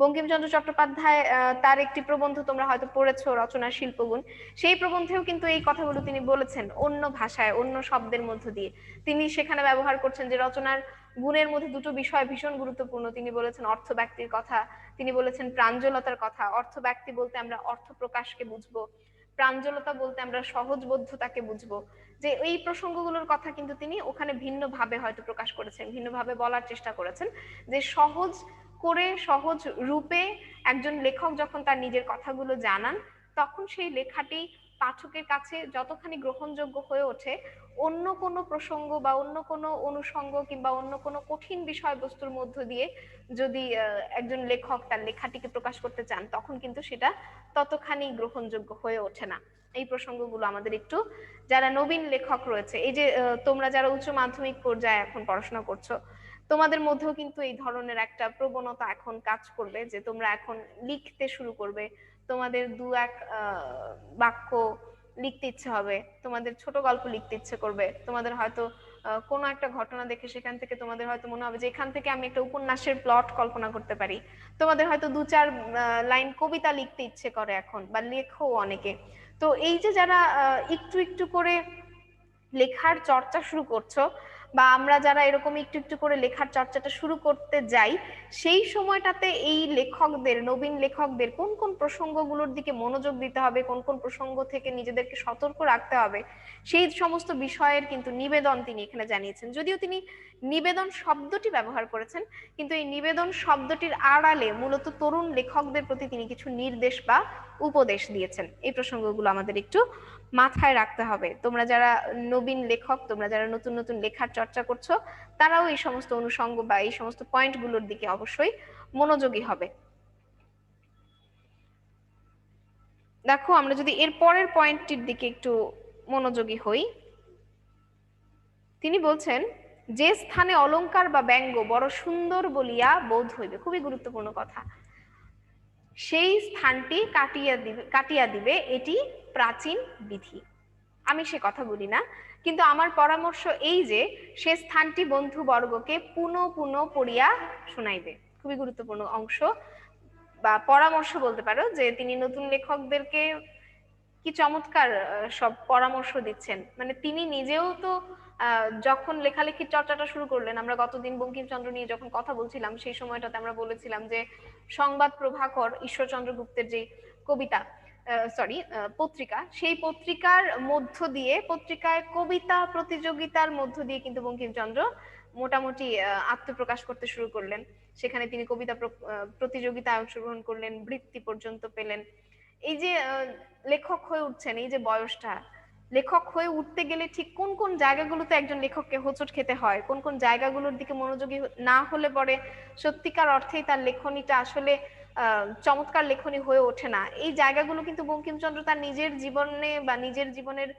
বঙ্কিমচন্দ্র চট্টোপাধ্যায় তার একটি প্রবন্ধ তোমরা হয়তো পড়েছো, রচনার শিল্পগুণ, সেই প্রবন্ধেও কিন্তু এই কথাগুলো তিনি বলেছেন অন্য ভাষায়, অন্য শব্দের মধ্য দিয়ে। তিনি সেখানে ব্যবহার করছেন যে রচনার গুণের মধ্যে দুটো বিষয় ভীষণ গুরুত্বপূর্ণ। তিনি বলেছেন অর্থ ব্যক্তির কথা, তিনি বলেছেন প্রাঞ্জলতার কথা। অর্থ ব্যক্তি বলতে আমরা অর্থ প্রকাশকে বুঝবো, প্রাঞ্জলতা বলতে আমরা সহজবোধ্যতাকে বুঝবো। যে এই প্রসঙ্গগুলোর কথা কিন্তু তিনি ওখানে ভিন্নভাবে হয়তো প্রকাশ করেছেন, ভিন্নভাবে বলার চেষ্টা করেছেন, যে সহজ করে, সহজ রূপে একজন লেখক যখন তার নিজের কথাগুলো জানান, তখন সেই লেখাটি পাঠকের কাছে যতখানি গ্রহণযোগ্য হয়ে ওঠে, অন্য কোনো প্রসঙ্গ বা অন্য কোনো অনুষঙ্গ কিংবা অন্য কোনো কঠিন বিষয়বস্তুর মধ্য দিয়ে যদি একজন লেখক তার লেখাটিকে প্রকাশ করতে চান, তখন কিন্তু সেটা ততখানি গ্রহণযোগ্য হয়ে ওঠে না। এই প্রসঙ্গগুলো আমাদের একটু, যারা নবীন লেখক রয়েছে, এই যে তোমরা যারা উচ্চ মাধ্যমিক পর্যায়ে এখন পড়াশোনা করছো, তোমাদের মধ্যেও কিন্তু এই ধরনের একটা প্রবণতা এখন কাজ করবে, যে তোমরা এখন লিখতে শুরু করবে, তোমাদের দু এক বাক্য লিখতে ইচ্ছে হবে, তোমাদের ছোট গল্প লিখতে ইচ্ছে করবে, তোমাদের হয়তো কোনো একটা ঘটনা দেখে সেখান থেকে তোমাদের হয়তো মনে হবে যে এখান থেকে আমি একটা উপন্যাসের প্লট কল্পনা করতে পারি। তোমাদের হয়তো দু চার লাইন কবিতা লিখতে ইচ্ছে করে এখন, বা লেখো অনেকে। তো এই যে যারা একটু একটু করে লেখার চর্চা শুরু করছো, বা আমরা যারা এরকম একটু একটু করে লেখার চর্চাটা শুরু করতে যাই, সেই সময়টাতে এই লেখকদের, নবীন লেখকদের কোন কোন প্রসঙ্গগুলোর দিকে মনোযোগ দিতে হবে, কোন কোন প্রসঙ্গ থেকে নিজেদেরকে সতর্ক রাখতে হবে, সেই সমস্ত বিষয়ের কিন্তু নিবেদন তিনি এখানে জানিয়েছেন। যদিও তিনি নিবেদন শব্দটি ব্যবহার করেছেন, কিন্তু এই নিবেদন শব্দটির আড়ালে মূলত তরুণ লেখকদের প্রতি তিনি কিছু নির্দেশ বা উপদেশ দিয়েছেন। এই প্রসঙ্গগুলো আমাদের একটু মাথায় রাখতে হবে। তোমরা যারা নবীন লেখক, তোমরা যারা নতুন নতুন লেখার চর্চা করছো, তারাও এই সমস্ত অনুষঙ্গ বা এই সমস্ত পয়েন্টগুলোর দিকে অবশ্যই মনোযোগী হবে। দেখো, আমরা যদি এর পরের পয়েন্টটির দিকে একটু মনোযোগী হই, তিনি বলছেন যে স্থানে অলংকার বা ব্যঙ্গ বড় সুন্দর বলিয়া বোধ হইবে, খুবই গুরুত্বপূর্ণ কথা, সেই স্থানটি কাটিয়া দিবে, এটি প্রাচীন বিধি। আমি সে কথা বলি না, কিন্তু আমার পরামর্শ এই যে সে স্থানটি বন্ধু বর্গকে পুনঃ পুনঃ পড়িয়া শোনাইবে। খুবই গুরুত্বপূর্ণ অংশ বা পরামর্শ বলতে পারো, যে তিনি নতুন লেখকদেরকে কি চমৎকার সব পরামর্শ দিচ্ছেন। মানে তিনি নিজেও তো যখন লেখালেখির চর্চাটা শুরু করলেন, আমরা গতদিন বঙ্কিমচন্দ্র নিয়ে যখন কথা বলছিলাম, সেই সময়টাতে আমরা বলেছিলাম যে সংবাদ প্রভাকর ঈশ্বরচন্দ্র গুপ্তের যে কবিতা, সরি পত্রিকা, সেই পত্রিকার মধ্য দিয়ে, পত্রিকায় কবিতা প্রতিযোগিতার মধ্য দিয়ে কিন্তু বঙ্কিমচন্দ্র মোটামুটি আত্মপ্রকাশ করতে শুরু করলেন। সেখানে তিনি কবিতা প্রতিযোগিতায় অংশগ্রহণ করলেন, বৃত্তি পর্যন্ত পেলেন। এই যে লেখক হয়ে উঠছেন, এই যে বয়সটা, লেখক হয়ে উঠতে গেলে ঠিক কোন কোন জায়গাগুলোতে একজন লেখককে হোঁচট খেতে হয়, কোন কোন জায়গাগুলোর দিকে মনোযোগী না হলে পরে সত্যিকার অর্থেই তার লেখনীটা আসলে চমৎকার লেখনী হয়ে ওঠে না, এই জায়গাগুলো কিন্তু বঙ্কিমচন্দ্র তার নিজের জীবনে বা নিজের জীবনের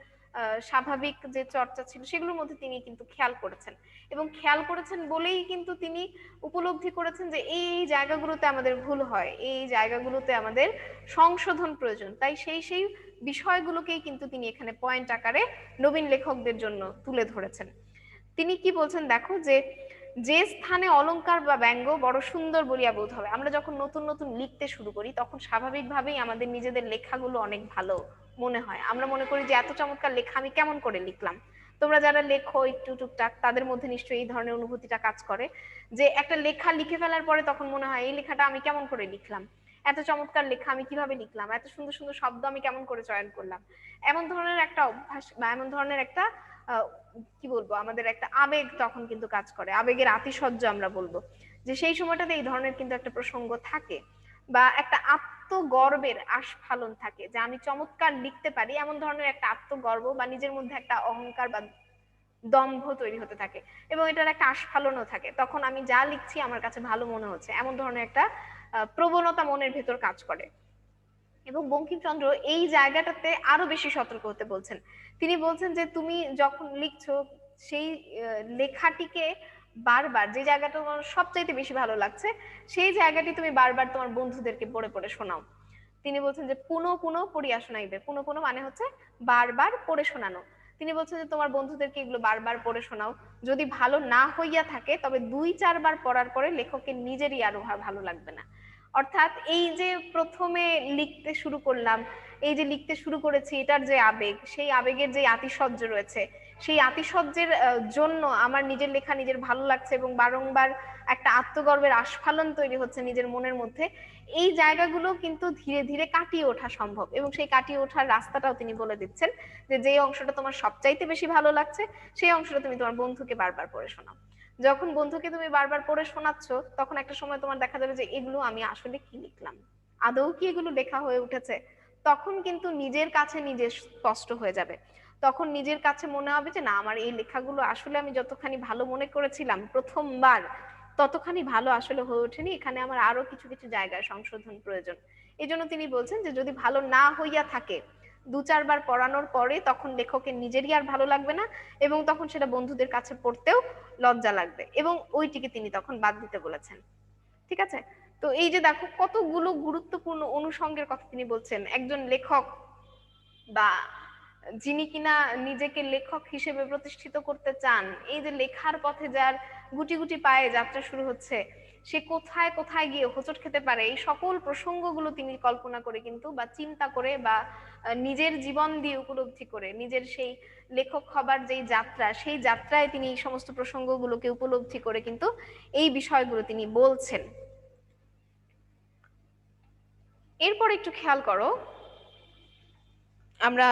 স্বাভাবিক যে চর্চা ছিল সেগুলোর মধ্যে তিনি কিন্তু খেয়াল করেছেন। এবং খেয়াল করেছেন বলেই কিন্তু তিনি উপলব্ধি করেছেন যে এই এই জায়গাগুলোতে আমাদের ভুল হয়, এই জায়গাগুলোতে আমাদের সংশোধন প্রয়োজন। তাই সেই বিষয়গুলোকেই কিন্তু তিনি এখানে পয়েন্ট আকারে নবীন লেখকদের জন্য তুলে ধরেছেন। তিনি কি বলছেন দেখো, যে যে স্থানে অলংকার বা ব্যঙ্গ বড় সুন্দর বলিয়া বোধ হবে। আমরা যখন নতুন নতুন লিখতে শুরু করি তখন স্বাভাবিকভাবেই আমাদের নিজেদের লেখাগুলো অনেক ভালো মনে হয়। আমরা মনে করি যে এত চমৎকার লেখা আমি কেমন করে লিখলাম। তোমরা যারা লেখো একটু টুকটাক তাদের মধ্যে নিশ্চয়ই এই ধরনের অনুভূতিটা কাজ করে, যে একটা লেখা লিখে ফেলার পরে তখন মনে হয় এই লেখাটা আমি কেমন করে লিখলাম, এত চমৎকার লেখা আমি কিভাবে লিখলাম, এত সুন্দর সুন্দর শব্দ আমি কেমন করে চয়ন করলাম। এমন ধরনের একটা অভ্যাস বা এমন ধরনের একটা কি বলবো, আমাদের একটা আবেগ তখন কিন্তু কাজ করে, আবেগের আতিশয্য আমরা বলবো, যে সেই সময়টাতে এই ধরনের কিন্তু একটা প্রসঙ্গ থাকে বা একটা আত্মগর্বের আস্ফালন থাকে, যে আমি চমৎকার লিখতে পারি এমন ধরনের একটা আত্মগর্ব বা নিজের মধ্যে একটা অহংকার বা দম্ভ তৈরি হতে থাকে, এবং এটার একটা আস্ফালনও থাকে। তখন আমি যা লিখছি আমার কাছে ভালো মনে হচ্ছে এমন ধরনের একটা প্রবণতা মনের ভেতর কাজ করে। এবং বঙ্কিমচন্দ্র এই জায়গাটাতে আরো বেশি সতর্ক হতে বলছেন। তিনি বলছেন যে তুমি যখন লিখছো সেই লেখাটিকে বারবার, যে জায়গাটা তোমার সবচাইতে বেশি ভালো লাগছে সেই জায়গাটি তুমি বারবার তোমার বন্ধুদেরকে পড়ে পড়ে শোনাও। তিনি বলছেন যে পুনঃ পুনঃ পড়িয়া শোনাইবে। পুনঃ পুনঃ মানে হচ্ছে বারবার পড়ে শোনানো। তিনি বলছেন যে তোমার বন্ধুদেরকে এগুলো বারবার পড়ে শোনাও। যদি ভালো না হইয়া থাকে তবে 2-4 বার পড়ার পরে লেখকের নিজেরই আর ভালো লাগবে না। অর্থাৎ এই যে প্রথমে লিখতে শুরু করলাম, এই যে লিখতে শুরু করেছি, এটার যে আবেগ, সেই আবেগের যে আতিশয্য রয়েছে, সেই আতিশয্যের জন্য আমার নিজের লেখা নিজের ভালো লাগছে এবং বারংবার একটা আত্মগর্বের আস্ফালন তৈরি হচ্ছে নিজের মনের মধ্যে। এই জায়গাগুলো কিন্তু ধীরে ধীরে কাটিয়ে ওঠা সম্ভব, এবং সেই কাটিয়ে ওঠার রাস্তাটাও তিনি বলে দিচ্ছেন, যে যে অংশটা তোমার সবচাইতে বেশি ভালো লাগছে সেই অংশটা তুমি তোমার বন্ধুকে বারবার পড়ে শোনাও। যখন বন্ধুকে তুমি বারবার পড়ে শোনাচ্ছ তখন একটা সময় তোমার দেখা যাবে যে এগুলো আমি আসলে কি লিখলাম, আদৌ কি এগুলো লেখা হয়ে উঠেছে। তখন কিন্তু নিজের কাছে নিজে স্পষ্ট হয়ে যাবে। তখন নিজের কাছে মনে হবে যে না, আমার এই লেখাগুলো আসলে আমি যতখানি ভালো মনে করেছিলাম প্রথমবার ততখানি ভালো আসলে হয়ে ওঠেনি, এখানে আমার আরো কিছু কিছু জায়গায় সংশোধন প্রয়োজন। এই জন্য তিনি বলছেন যে যদি ভালো না হইয়া থাকে 2-4 বার পড়ানোর পরে তখন লেখকের নিজেরই আর ভালো লাগবে না, এবং তখন সেটা বন্ধুদের কাছে পড়তেও লজ্জা লাগবে, এবং ওইটিকে তিনি তখন বাদ দিতে বলেছেন। ঠিক আছে। তো এই যে দেখো কতগুলো গুরুত্বপূর্ণ অনুষঙ্গের কথা তিনি বলছেন। একজন লেখক বা যিনি কিনা নিজেকে লেখক হিসেবে প্রতিষ্ঠিত করতে চান, এই যে লেখার পথে যার গুটি গুটি পায়ে যাত্রা শুরু হচ্ছে, সে কোথায় কোথায় গিয়ে হোঁচট খেতে পারে, এই সকল প্রসঙ্গগুলো তিনি কল্পনা করে কিন্তু বা চিন্তা করে বা নিজের জীবন দিয়ে উপলব্ধি করে, নিজের সেই লেখক হবার যেই যাত্রা, সেই যাত্রায় তিনি এই সমস্ত প্রসঙ্গগুলোকে উপলব্ধি করে কিন্তু এই বিষয়গুলো তিনি বলছেন। এরপর একটু খেয়াল করো, আমরা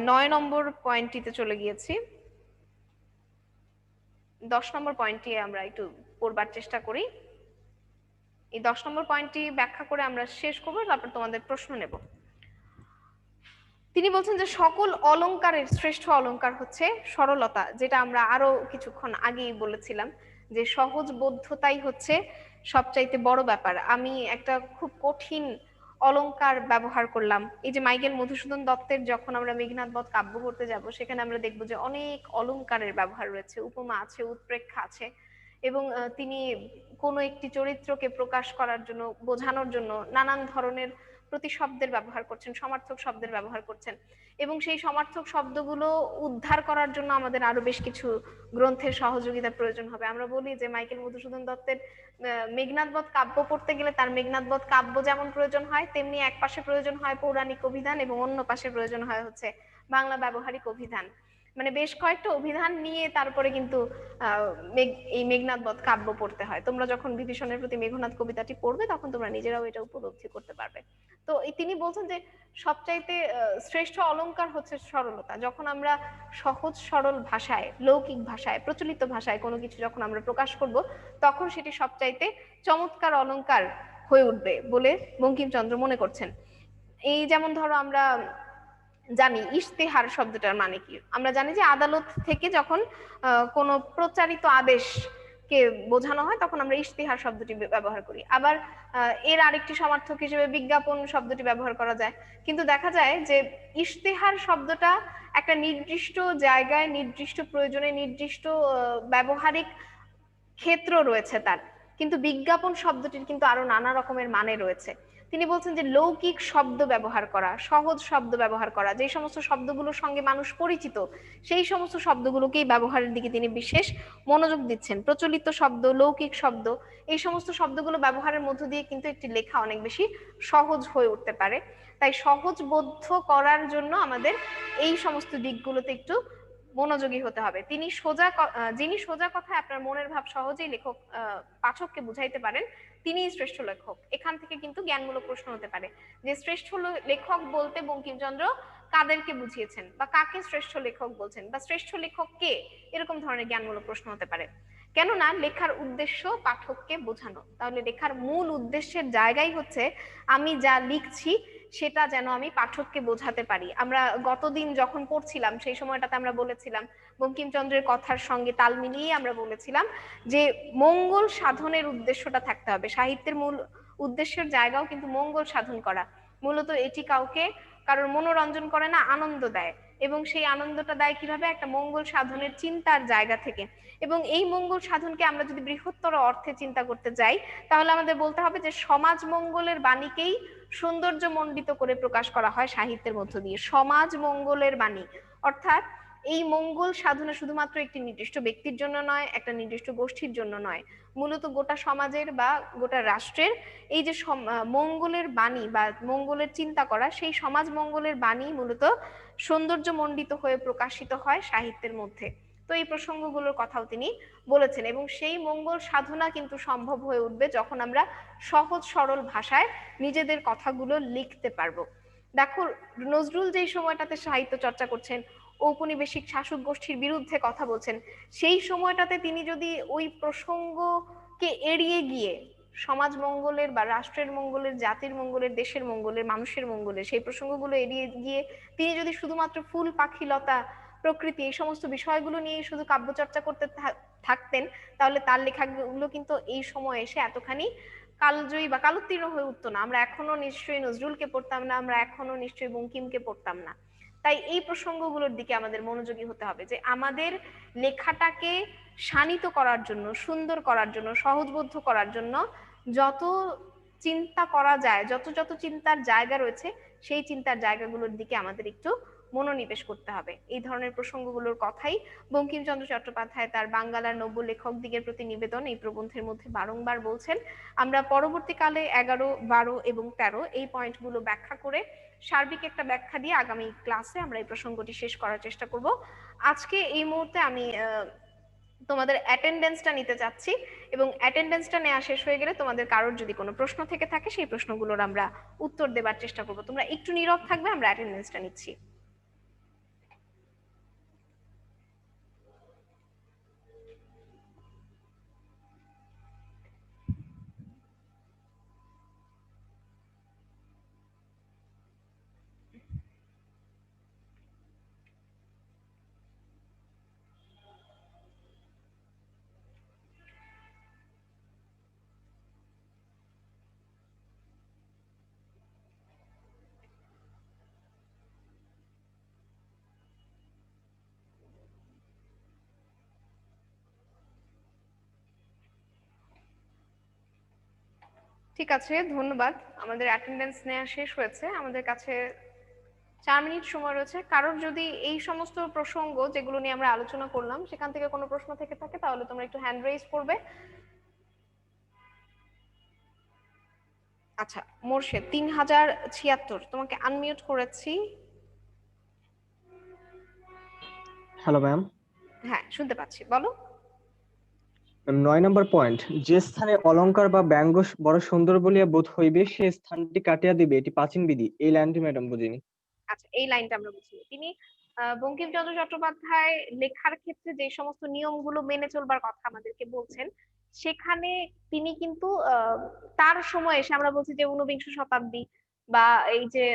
9 নম্বর পয়েন্টটিতে চলে গিয়েছি। 10 নম্বর পয়েন্টটি আমরা একটু পড়বার চেষ্টা করি। এই 10 নম্বর পয়েন্টটি ব্যাখ্যা করে আমরা শেষ করবো, তারপর তোমাদের প্রশ্ন নেব। তিনি বলছেন যে সকল অলংকারের শ্রেষ্ঠ অলংকার হচ্ছে সরলতা, যেটা আমরা আরো কিছুক্ষণ আগেই বলেছিলাম, যে সহজ বোধ্যতাই হচ্ছে সবচাইতে বড় ব্যাপার। আমি একটা খুব কঠিন অলংকার ব্যবহার করলাম, এই যে মাইকেল মধুসূদন দত্তের যখন আমরা মেঘনাদ বধ কাব্য পড়তে যাব সেখানে আমরা দেখবো যে অনেক অলংকারের ব্যবহার রয়েছে, উপমা আছে, উৎপ্রেক্ষা আছে, এবং তিনি কোনো একটি চরিত্রকে প্রকাশ করার জন্য, বোঝানোর জন্য নানান ধরনের প্রতিশব্দের ব্যবহার করছেন, সমার্থক শব্দের ব্যবহার করছেন, এবং সেই সমার্থক শব্দগুলো উদ্ধার করার জন্য আমাদের আরো বেশ কিছু গ্রন্থের সহযোগিতার প্রয়োজন হবে। আমরা বলি যে মাইকেল মধুসূদন দত্তের মেঘনাদ বধ কাব্য পড়তে গেলে তার মেঘনাদ বধ কাব্য যেমন প্রয়োজন হয়, তেমনি এক পাশে প্রয়োজন হয় পৌরাণিক অভিধান এবং অন্য পাশে প্রয়োজন হয় হচ্ছে বাংলা ব্যবহারিক অভিধান। মানে বেশ কয়েকটা অভিধান নিয়ে তারপরে কিন্তু এই মেঘনাদ বধ কাব্য পড়তে হয়। তোমরা যখন বিভীষণের প্রতি মেঘনাদ কবিতাটি পড়বে তখন তোমরা নিজেরাও এটা উপলব্ধি করতে পারবে। তো তিনি বলছেন যে সবচাইতে শ্রেষ্ঠ অলংকার হচ্ছে সরলতা। যখন আমরা সহজ সরল ভাষায়, লৌকিক ভাষায়, প্রচলিত ভাষায় কোনো কিছু যখন আমরা প্রকাশ করব, তখন সেটি সবচাইতে চমৎকার অলংকার হয়ে উঠবে বলে বঙ্কিমচন্দ্র মনে করছেন। এই যেমন ধরো আমরা জানি ইশতেহার শব্দটার মানে কি। আমরা জানি যে আদালত থেকে যখন কোনো প্রচারিত আদেশকে বোঝানো হয় তখন আমরা ইশতেহার শব্দটি ব্যবহার করি। আবার এর আরেকটি সমার্থক হিসেবে বিজ্ঞাপন শব্দটি ব্যবহার করা যায়। কিন্তু দেখা যায় যে ইশতেহার শব্দটা একটা নির্দিষ্ট জায়গায়, নির্দিষ্ট প্রয়োজনে, নির্দিষ্ট ব্যবহারিক ক্ষেত্র রয়েছে তার, কিন্তু বিজ্ঞাপন শব্দটির কিন্তু আরো নানা রকমের মানে রয়েছে। তিনি বলছেন যে লৌকিক শব্দ ব্যবহার করা, সহজ শব্দ ব্যবহার করা, যে সমস্ত শব্দগুলোর সঙ্গে মানুষ পরিচিত সেই সমস্ত শব্দগুলোকেই ব্যবহারের দিকে তিনি বিশেষ মনোযোগ দিচ্ছেন। প্রচলিত শব্দ, লৌকিক শব্দ, এই সমস্ত শব্দগুলো ব্যবহারের মধ্য দিয়ে কিন্তু একটি লেখা অনেক বেশি সহজ হয়ে উঠতে পারে। তাই সহজবোধ্য করার জন্য আমাদের এই সমস্ত দিকগুলোতে একটু মনোযোগী হতে হবে। যিনি সোজা কথায় আপনার মনের ভাব সহজেই পাঠককে বুঝাইতে পারেন, তিনিই শ্রেষ্ঠ লেখক। এখান থেকে কিন্তু জ্ঞানমূলক প্রশ্ন হতে পারে যে শ্রেষ্ঠ লেখক বলতে বঙ্কিমচন্দ্র কাদেরকে বুঝিয়েছেন, বা কাকে শ্রেষ্ঠ লেখক বলছেন, বা শ্রেষ্ঠ লেখক কে, এরকম ধরনের জ্ঞানমূলক প্রশ্ন হতে পারে। কেননা লেখার উদ্দেশ্য পাঠককে বোঝানো। তাহলে লেখার মূল উদ্দেশ্যের জায়গাই হচ্ছে আমি যা লিখছি সেটা যেন আমি পাঠককে বোঝাতে পারি। আমরা গতদিন যখন পড়ছিলাম সেই সময়টাতে আমরা বলেছিলাম, বঙ্কিমচন্দ্রের কথার সঙ্গে তাল মিলিয়ে আমরা বলেছিলাম যে মঙ্গল সাধনের উদ্দেশ্যটা থাকতে হবে। সাহিত্যের মূল উদ্দেশ্যের জায়গাও কিন্তু মঙ্গল সাধন করা। মূলত এটি কারোর মনোরঞ্জন করে না, আনন্দ দেয়। এবং সেই আনন্দটা দেয় কিভাবে? একটা মঙ্গল সাধনের চিন্তার জায়গা থেকে। এবং এই মঙ্গল সাধনকে আমরা যদি বৃহত্তর অর্থে চিন্তা করতে যাই, তাহলে আমাদের বলতে হবে যে সমাজ মঙ্গলের বাণীকেই সৌন্দর্য মণ্ডিত করে প্রকাশ করা হয় সাহিত্যের মধ্য দিয়ে। সমাজ মঙ্গলের বাণী অর্থাৎ এই মঙ্গল সাধনা শুধুমাত্র একটি নির্দিষ্ট ব্যক্তির জন্য নয়, একটা নির্দিষ্ট গোষ্ঠীর জন্য নয়, মূলত গোটা সমাজের বা গোটা রাষ্ট্রের এই যে মঙ্গলের বাণী বা মঙ্গলের চিন্তা করা, সেই সমাজ মঙ্গলের বাণী মূলত সৌন্দর্য মণ্ডিত হয়ে প্রকাশিত হয় সাহিত্যের মধ্যে। তো এই প্রসঙ্গগুলোর কথাও তিনি বলেছেন, এবং সেই মঙ্গল সাধনা কিন্তু সম্ভব হয়ে উঠবে যখন আমরা সহজ সরল ভাষায় নিজেদের কথাগুলো লিখতে পারবো। দেখো, নজরুল যেই সময়টাতে সাহিত্য চর্চা করছেন, ঔপনিবেশিক শাসক গোষ্ঠীর বিরুদ্ধে কথা বলছেন, সেই সময়টাতে তিনি যদি ওই প্রসঙ্গকে এড়িয়ে গিয়ে সমাজ মঙ্গলের বা রাষ্ট্রের মঙ্গলের, জাতির মঙ্গলের, দেশের মঙ্গলের, মানুষের মঙ্গলের সেই প্রসঙ্গগুলো এড়িয়ে গিয়ে তিনি যদি শুধুমাত্র ফুল, পাখি, লতা, প্রকৃতি এই সমস্ত বিষয়গুলো নিয়ে শুধু কাব্যচর্চা করতে থাকতেন, তাহলে তার লেখাগুলো কিন্তু এই সময় এসে এতখানি কালজয়ী বা কালোত্তীর্ণ হয়ে উঠতো না। আমরা এখনো নিশ্চয়ই নজরুলকে পড়তাম না, আমরা এখনো নিশ্চয়ই বঙ্কিমকে পড়তাম না। তাই এই প্রসঙ্গগুলোর দিকে আমাদের মনোযোগী হতে হবে, যে আমাদের লেখাটাকে শানিত করার জন্য, সুন্দর করার জন্য, সহজবোধ্য করার জন্য যত চিন্তা করা যায়, যত যত চিন্তার জায়গা রয়েছে, সেই চিন্তার জায়গাগুলোর দিকে আমাদের একটু মনোনিবেশ করতে হবে। এই ধরনের প্রসঙ্গগুলোর কথাই বঙ্কিমচন্দ্র চট্টোপাধ্যায় তার বাঙ্গালার নব্য লেখক দিগের প্রতি নিবেদন এই প্রবন্ধের মধ্যে বারংবার বলছেন। আমরা পরবর্তীকালে 11, 12 এবং 13 এই পয়েন্টগুলো ব্যাখ্যা করে সার্বিক একটা ব্যাখ্যা দিয়ে আগামী ক্লাসে আমরা এই প্রসঙ্গটি শেষ করার চেষ্টা করব। আজকে এই মুহূর্তে আমি তোমাদের অ্যাটেন্ডেন্সটা নিতে চাচ্ছি, এবং অ্যাটেন্ডেন্সটা নেওয়া শেষ হয়ে গেলে তোমাদের কারোর যদি কোনো প্রশ্ন থেকে থাকে সেই প্রশ্নগুলোর আমরা উত্তর দেবার চেষ্টা করব। তোমরা একটু নীরব থাকবে, আমরা অ্যাটেন্ডেন্সটা নিচ্ছি। ঠিক আছে, ধন্যবাদ। আমাদের অ্যাটেন্ডেন্স নেওয়া শেষ হয়েছে, আমাদের কাছে 4 মিনিট সময় রয়েছে। কারোর যদি এই সমস্ত প্রসঙ্গ যেগুলো নিয়ে আমরা আলোচনা করলাম সেখান থেকে কোনো প্রশ্ন থেকে থাকে তাহলে তোমরা একটু হ্যান্ড রেইজ করবে। আচ্ছা, মোর্শেদ 3076, তোমাকে আনমিউট করেছি। Hello ma'am. হ্যাঁ, শুনতে পাচ্ছি, বলো। 9 নম্বর পয়েন্ট, যে স্থানে অলংকার বা ব্যঙ্গ বড় সুন্দর বলিয়া বোধ হইবে সে স্থানটি কাটিয়া দিবে, এটি প্রাচীন বিধি। এই লাইনটি ম্যাডাম বুঝিনি। আচ্ছা, এই লাইনটা আমরা বুঝি। তিনি বঙ্কিমচন্দ্র চট্টোপাধ্যায় লেখার ক্ষেত্রে যে সমস্ত নিয়মগুলো মেনে চলবার কথা আমাদেরকে বলছেন, সেখানে তিনি কিন্তু তার সময় এসে, আমরা বলছি যে ঊনবিংশ শতাব্দী বা এই যে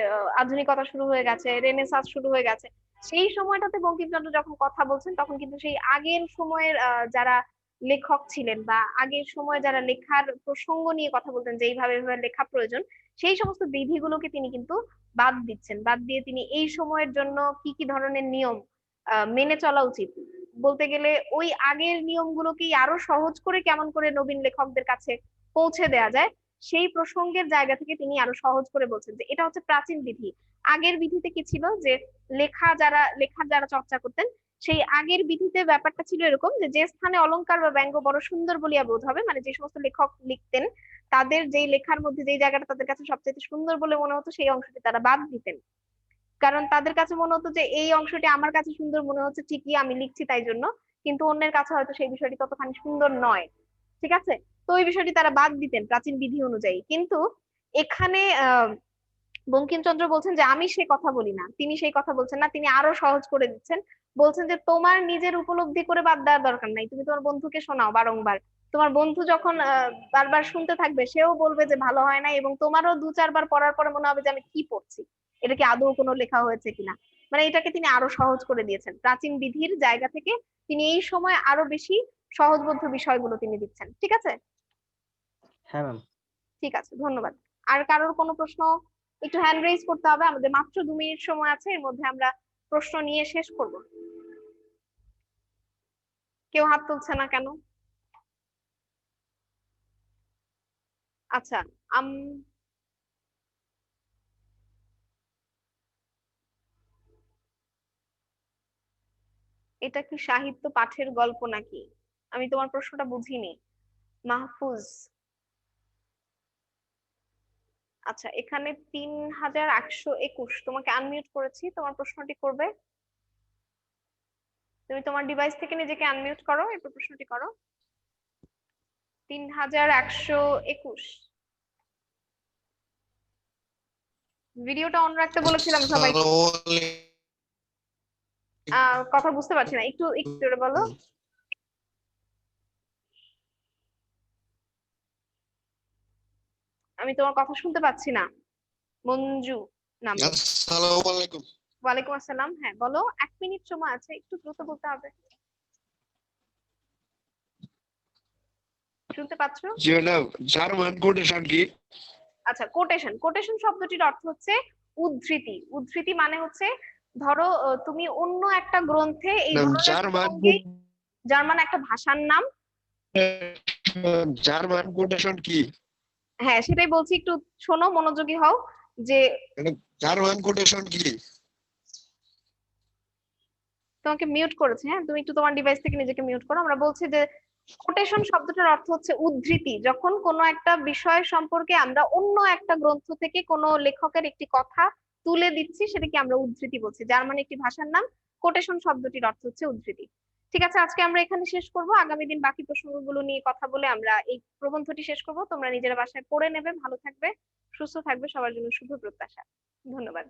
আধুনিকতা শুরু হয়ে গেছে, রেনেসাঁস শুরু হয়ে গেছে, সেই সময়টাতে বঙ্কিমচন্দ্র যখন কথা বলছেন তখন কিন্তু সেই আগের সময়ের যারা লেখক ছিলেন বা আগের সময় যারা লেখার প্রসঙ্গ নিয়ে কথা বলতেন যে এইভাবে এইভাবে লেখা প্রয়োজন, সেই সমস্ত বিধিগুলোকে তিনি কিন্তু বাদ দিচ্ছেন। বাদ দিয়ে তিনি এই সময়ের জন্য কি কি ধরনের নিয়ম মেনে চলা উচিত, বলতে গেলে ওই আগের নিয়মগুলোকেই আরো সহজ করে কেমন করে নবীন লেখকদের কাছে পৌঁছে দেয়া যায়, সেই প্রসঙ্গের জায়গা থেকে তিনি আরো সহজ করে বলছেন যে এটা হচ্ছে প্রাচীন বিধি। আগের বিধিতে কি ছিল, যে লেখার যারা চর্চা করতেন, সেই আগের বিধিতে ব্যাপারটা ছিল এরকম যে যে স্থানে অলংকার বা ব্যঙ্গ বড় সুন্দর বলিয়া বোধ হবে, মানে যে সমস্ত লেখক লিখতেন তাদের যেই লেখার মধ্যে যেই জায়গাটা তাদের কাছে সবচেয়ে সুন্দর বলে মনে হতো সেই অংশটি তারা বাদ দিতেন। কারণ তাদের কাছে মনে হতো যে এই অংশটি আমার কাছে সুন্দর মনে হচ্ছে ঠিকই, আমি লিখছি তাই জন্য, কিন্তু অন্যের কাছে হয়তো সেই বিষয়টি ততখানি সুন্দর নয়। ঠিক আছে, তো ওই বিষয়টি তারা বাদ দিতেন প্রাচীন বিধি অনুযায়ী। কিন্তু এখানে বঙ্কিমচন্দ্র বলছেন যে আমি সে কথা বলি না, তিনি সেই কথা বলছেন না, তিনি আরো সহজ করে দিচ্ছেন। বলছেন যে তোমার নিজের উপলব্ধি করে বাদ দেওয়ার দরকার নাই, তুমি তোমার বন্ধুকে শোনাও বারংবার। তোমার বন্ধু যখন বারবার শুনতে থাকবে, সেও বলবে যে ভালো হয় না, এবং তোমারও দু চারবার পড়ার পরে মনে হবে যে আমি কি পড়ছি, এটা কি আদৌ কোনো লেখা হয়েছে কিনা। মানে এটাকে তিনি আরো সহজ করে দিয়েছেন প্রাচীন বিধির জায়গা থেকে, তিনি এই সময় আরো বেশি সহজবোধ্য বিষয়গুলো তিনি দিচ্ছেন। ঠিক আছে? হ্যাঁ ম্যাম। ঠিক আছে, ধন্যবাদ। আর কারোর কোনো প্রশ্ন? একটু হ্যান্ড রেজ করতে হবে, আমাদের মাত্র 2 মিনিট সময় আছে, এর মধ্যে আমরা প্রশ্ন নিয়ে শেষ করব। কেউ হাত তুলছে না কেন? আচ্ছা, আম এটা কি সাহিত্য পাঠের গল্প নাকি? আমি তোমার প্রশ্নটা বুঝিনি। মাহফুজ, আচ্ছা, এখানে 3121, তোমাকে আনমিউট করেছি, তোমার প্রশ্নটি করবে। তুমি তোমার ডিভাইস থেকে নিজেকে আনমিউট করো, এরপর প্রশ্নটি করো। 3121, ভিডিওটা অন রাখতে বলেছিলাম সবাইকে। কথা বুঝতে পারছি না, একটু একটু জোরে বলো। আমি তোমার কথা শুনতে পাচ্ছি না। মঞ্জু নাম। আসসালামু আলাইকুম। ওয়ালাইকুম আসসালাম, হ্যাঁ বলো, 1 মিনিট সময় আছে, একটু দ্রুত বলতে হবে। শুনতে পাচ্ছো? জি ম্যাডাম, জার্মান কোটেশন কি? আচ্ছা, কোটেশন, কোটেশন শব্দটির অর্থ হচ্ছে উদ্ধৃতি। উদ্ধৃতি মানে হচ্ছে, ধরো তুমি অন্য একটা গ্রন্থে এই ধরনের জার্মান প্রসঙ্গে, জার্মান একটা ভাষার নাম। জার্মান কোটেশন কি? হ্যাঁ সেটাই বলছি, একটু শোনো, মনোযোগী হও। যে জার্মান কোটেশন কি? তোমাকে মিউট করেছে, হ্যাঁ তুমি একটু তোমার ডিভাইস থেকে নিজেকে মিউট করো। আমরা বলছি যে কোটেশন শব্দটার অর্থ হচ্ছে উদ্ধৃতি। যখন কোনো একটা বিষয় সম্পর্কে আমরা অন্য একটা গ্রন্থ থেকে কোনো লেখকের একটি কথা তুলে দিচ্ছি, সেটাকে আমরা উদ্ধৃতি বলছি। জার্মান একটি ভাষার নাম, কোটেশন শব্দটির অর্থ হচ্ছে উদ্ধৃতি। ঠিক আছে, আজকে আমরা এখানে শেষ করব, আগামী দিন বাকি প্রসঙ্গগুলো নিয়ে কথা বলে আমরা এই প্রবন্ধটি শেষ করব। তোমরা নিজেরা বাসায় পড়ে নেবে, ভালো থাকবে, সুস্থ থাকবে, সবার জন্য শুভ প্রত্যাশা। ধন্যবাদ।